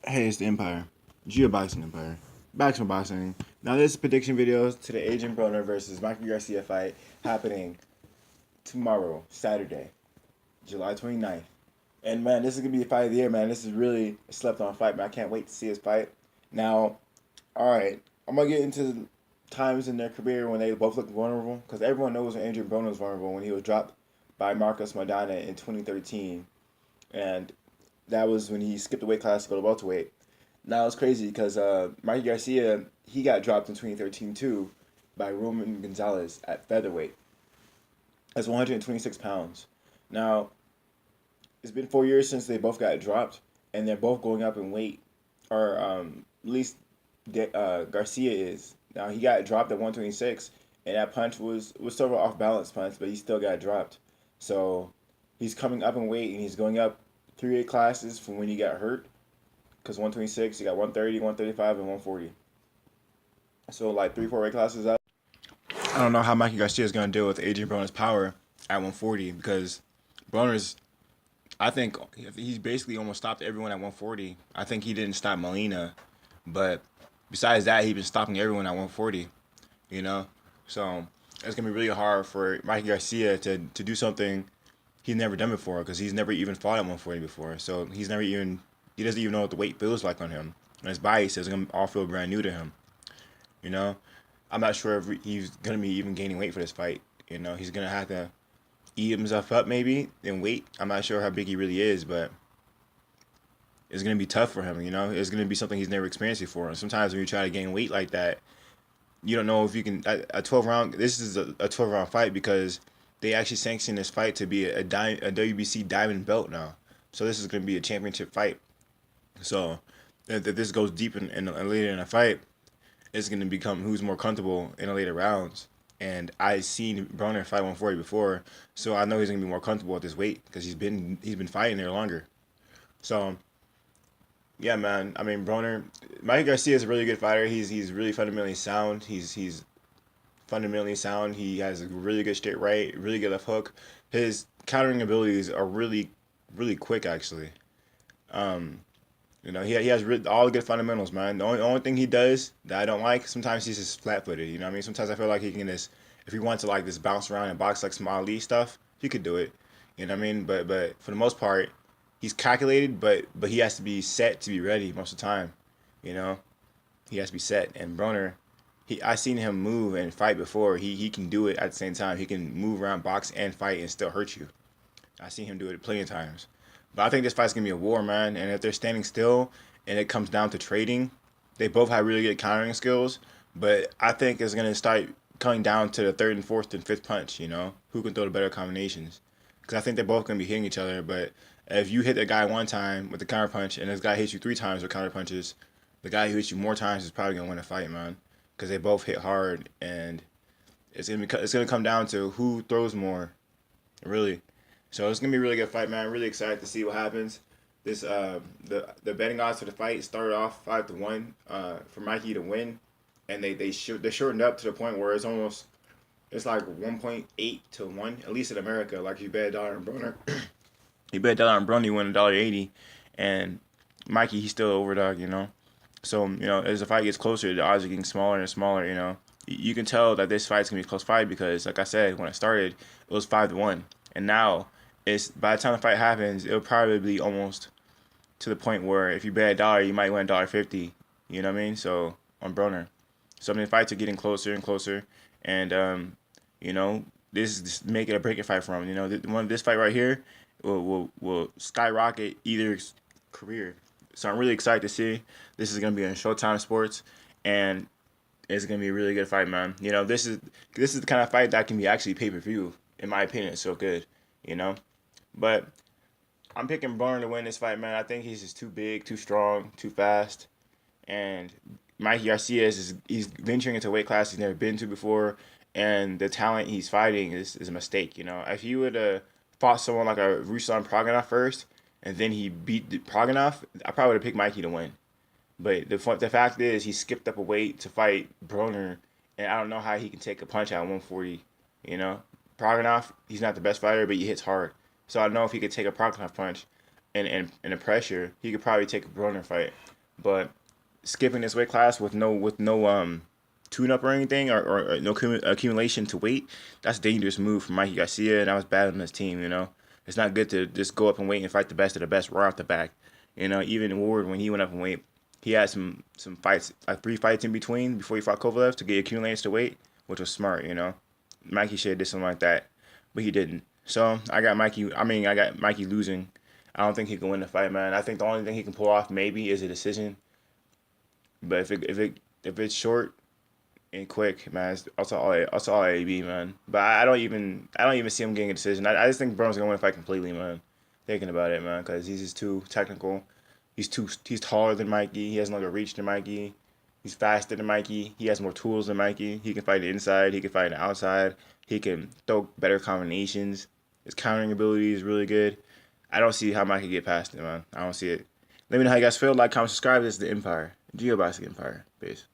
Hey, it's the Empire. Geoboxing Empire. Back to boxing. Now, this is prediction videos to the Adrien Broner versus Mikey Garcia fight happening tomorrow, Saturday, July 29th. And man, this is going to be the fight of the year, man. This is really a slept on fight, man. I can't wait to see this fight. Now, alright, I'm going to get into times in their career when they both look vulnerable, because everyone knows when Adrien Broner was vulnerable when he was dropped by Marcos Maidana in 2013. And that was when he skipped the weight class to go to welterweight. Now it's crazy because Mikey Garcia, he got dropped in 2013 too by Roman Gonzalez at featherweight. That's 126 pounds. Now it's been 4 years since they both got dropped, and they're both going up in weight, or at least Garcia is. Now he got dropped at 126, and that punch was sort of an off balance punch, but he still got dropped. So he's coming up in weight, and he's going up 3 weight classes from when he got hurt. Because 126, you got 130, 135, and 140. So like 3, 4 weight classes up. I don't know how Mikey Garcia is going to deal with Adrien Broner's power at 140 because Broner's, I think he's basically almost stopped everyone at 140. I think he didn't stop Molina, but besides that, he's been stopping everyone at 140. You know, so it's gonna be really hard for Mikey Garcia to do something he's never done before because he's never even fought at 140 before. So he doesn't even know what the weight feels like on him. And his body says it's gonna all feel brand new to him. You know, I'm not sure if he's gonna be even gaining weight for this fight. You know, he's gonna have to eat himself up maybe in weight. I'm not sure how big he really is, but it's gonna be tough for him. You know, it's gonna be something he's never experienced before. And sometimes when you try to gain weight like that, you don't know if you can. A 12 round. This is a 12 round fight because they actually sanctioned this fight to be a WBC diamond belt now. So this is gonna be a championship fight. So if this goes deep in later in a fight, it's going to become who's more comfortable in the later rounds. And I seen Broner fight 140 before, so I know he's going to be more comfortable at this weight because he's been fighting there longer. So yeah, man. I mean, Broner, Mikey Garcia is a really good fighter. He's really fundamentally sound. He's fundamentally sound. He has a really good straight right, really good left hook. His countering abilities are really quick actually. Um, You know, he has all the good fundamentals, man. The only thing he does that I don't like, sometimes he's just flat footed. You know what I mean? Sometimes I feel like he can just, if he wants to like just bounce around and box like some Ali stuff, he could do it. You know what I mean? But for the most part, he's calculated, but he has to be set to be ready most of the time. You know, he has to be set. And Broner, I seen him move and fight before. He can do it at the same time. He can move around, box, and fight and still hurt you. I seen him do it plenty of times. But I think this fight's gonna be a war, man. And if they're standing still and it comes down to trading, they both have really good countering skills. But I think it's gonna start coming down to the third and fourth and fifth punch. You know, who can throw the better combinations? Because I think they're both gonna be hitting each other. But if you hit the guy one time with the counter punch and this guy hits you 3 times with counter punches, the guy who hits you more times is probably gonna win the fight, man. Because they both hit hard, and it's gonna come down to who throws more, really. So it's gonna be a really good fight, man. I'm really excited to see what happens. This the betting odds for the fight started off 5-1 for Mikey to win, and they shortened up to the point where it's like 1.8 to 1, at least in America. Like you bet a dollar on Broner, you bet a dollar on Broner, you win $1.80, and Mikey he's still overdog, you know. So you know as the fight gets closer, the odds are getting smaller and smaller. You know, you can tell that this fight's gonna be a close fight because, like I said, when it started, it was 5-1, and now it's by the time the fight happens, it'll probably be almost to the point where if you bet a dollar, you might win $1.50. You know what I mean? So on Broner, so I mean, the fights are getting closer and closer, and you know, this is make it a break it fight for him. You know, this fight right here will skyrocket either's career. So I'm really excited to see. This is gonna be on Showtime Sports, and it's gonna be a really good fight, man. You know, this is the kind of fight that can be actually pay per view. In my opinion, it's so good. You know, but I'm picking Broner to win this fight, man. I think he's just too big, too strong, too fast, and Mikey Garcia he's venturing into a weight class he's never been to before, and the talent he's fighting is a mistake. You know, if you would have fought someone like a Ruslan Praganov first, and then he beat Praganov, I probably would have picked Mikey to win. But the fact is, he skipped up a weight to fight Broner, and I don't know how he can take a punch at 140. You know, Praganov, he's not the best fighter, but he hits hard. So I know if he could take a Praganov punch and the pressure, he could probably take a Broner fight. But skipping this weight class with no tune up or anything or no accumulation to weight, that's a dangerous move for Mikey Garcia, and that was bad on his team. It's not good to just go up and weight and fight the best of the best right off the back. Even Ward, when he went up in weight, he had some fights, like 3 fights in between before he fought Kovalev to get accumulated to weight, which was smart. Mikey should have did something like that, but he didn't. So I got Mikey. I got Mikey losing. I don't think he can win the fight, man. I think the only thing he can pull off maybe is a decision. But if it's short and quick, man, it's all AB, man. But I don't even see him getting a decision. I just think Broner's gonna win the fight completely, man. Thinking about it, man, because he's just too technical. He's taller than Mikey. He has longer reach than Mikey. He's faster than Mikey. He has more tools than Mikey. He can fight the inside. He can fight the outside. He can throw better combinations. His countering ability is really good. I don't see how Mikey get past it, man. I don't see it. Let me know how you guys feel. Like, comment, subscribe. This is the Empire. Geoboxing Empire. Peace.